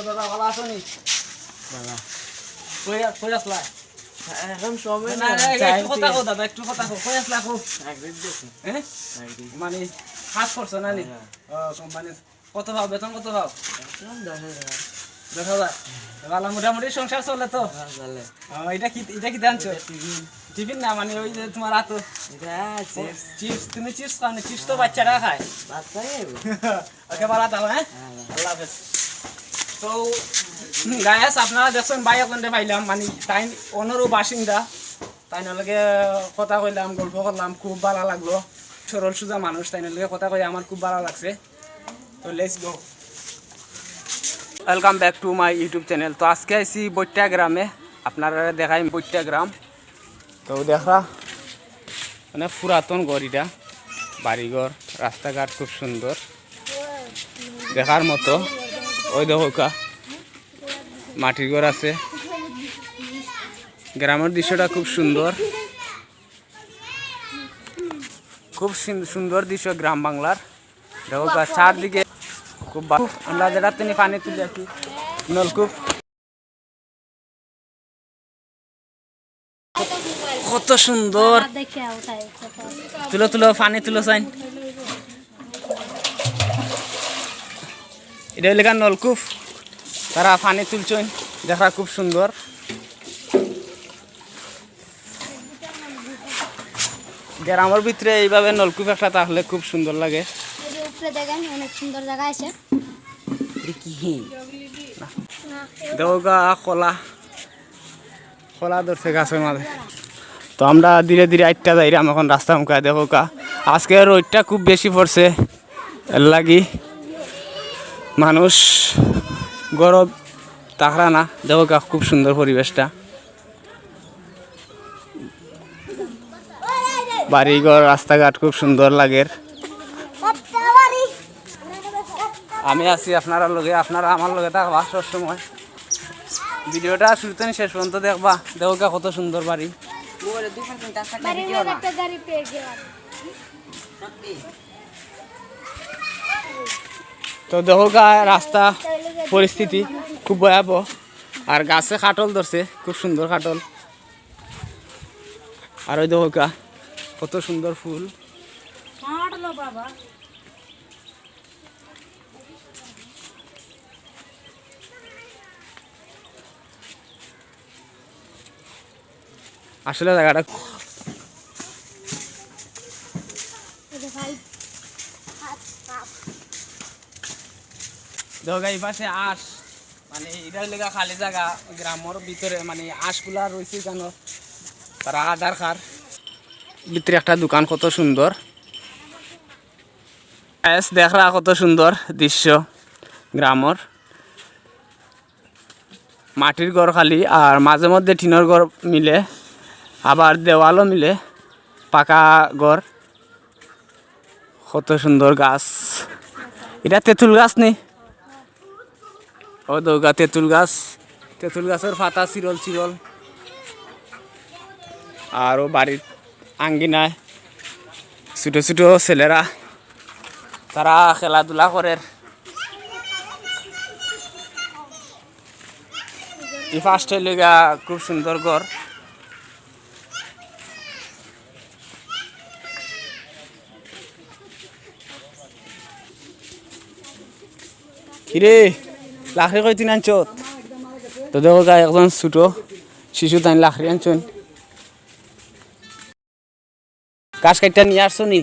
দাদা ভালো আছো নি? বালা কই আসলা? এখন সময় না না একটু কথা কও দাদা, একটু কথা কও। কই আসলা কও? চাকরির দেখুন হ্যাঁ? মানে কাজ করছো না নি? ও মানে কত পাও, বেতন কত পাও? একদম 10,000 দেখা যায়। ভালো মোটামুটি সংসার চলে তো? চলে এটা কি জানছো? টিফিন না মানে ওই যে তোমার হাত এটা চিপস, তুমি চিপস খাও না? চিপস তো বাচ্চারা খায়। বাচ্চা যাবো ওকে ভালো থাকো, হ্যাঁ? আল্লাহ হাফেজ। তো গায়েস আপনারা দেখছেন ভাই আপনাদের পাইলাম মানে তাই অনেরও বাসিন্দা, তাই নাহলে কথা কইলাম, গল্প করলাম, খুব ভালো লাগলো। সরল সোজা মানুষ, তাই নাহলে কথা কই আমার খুব ভালো লাগছে। তো let's go. Welcome back to my YouTube channel. তো আজকে আইসি বৈট্টা গ্রামে, আপনারা দেখাই বৈট্টা গ্রাম। তো দেখা মানে পুরাতন ঘর, এটা বাড়িঘর, রাস্তাঘাট খুব সুন্দর দেখার মতো। ওই দেখো মাটির ঘর আছে। গ্রামের দৃশ্যটা খুব সুন্দর, খুব সুন্দর দৃশ্য গ্রাম বাংলার। দেখো চারদিকে খুব আমরা যেটা তিনি পানি তুলে আর কি, নলকূপ কত সুন্দর। তুলো তুলো পানি তুলো চাইন, এটা লেখা নলকূপ, তারা পানি তুলছেন, দেখা খুব সুন্দর। গ্রামের ভিতরে এইভাবে নলকূপ একটা তাহলে খুব সুন্দর লাগে। অনেক সুন্দর জায়গা আছে। দেওগা কলা কলা ধরছে গাছের মাঝে। তো আমরা ধীরে ধীরে আটটা যাইলাম এখন রাস্তা মুখে। দেখো আজকে রোদটা খুব বেশি পড়ছে, এর লাগি মানুষ গরম তাকরা না। দেখো খুব সুন্দর পরিবেশটা, বাড়িঘর, রাস্তাঘাট খুব সুন্দর লাগে। আমি আছি আপনার লগে, আপনারা আমার লগে থাকবা সবসময়। ভিডিওটা শুরু থেকে শেষ পর্যন্ত দেখবা। দেখো কত সুন্দর বাড়ি। তো দেখো রাস্তা পরিস্থিতি খুব ভয়াবহ, আর গাছে কাটল ধরছে, খুব সুন্দর কাটল। আর ওই দেখো কত সুন্দর ফুল। আসলে জায়গাটা দেখো এই পাশে আঁশ, মানে এটার লেগা খালি জায়গা গ্রামের ভিতরে, মানে আঁশগুলা রয়েছে কেন তারা আধার খার ভিতরে একটা দোকান। কত সুন্দর দেখরা, কত সুন্দর দৃশ্য গ্রামের। মাটির ঘর খালি, আর মাঝে মধ্যে টিনের ঘর মিলে, আবার দেওয়ালও মিলে, পাকা ঘর। কত সুন্দর গাছ, এটা তেঁতুল গাছ নেই? ও দৌগা তেঁতুল গাছ, তেঁতুল গাছের পাতা চিরল চিরল। আর ও বাড়ির আঙ্গিনায় ছোটো ছোটো ছেলেরা তারা খেলাধুলা করে। এই ফার্স্টে লেগা খুব সুন্দর ঘর। কিরে লাখড়ি কই আনছ? তো দেখো একজন ছোট শিশু তাই লাখড়ি আনছেন। গাছ কাটটা নিয়ে আসছো নি?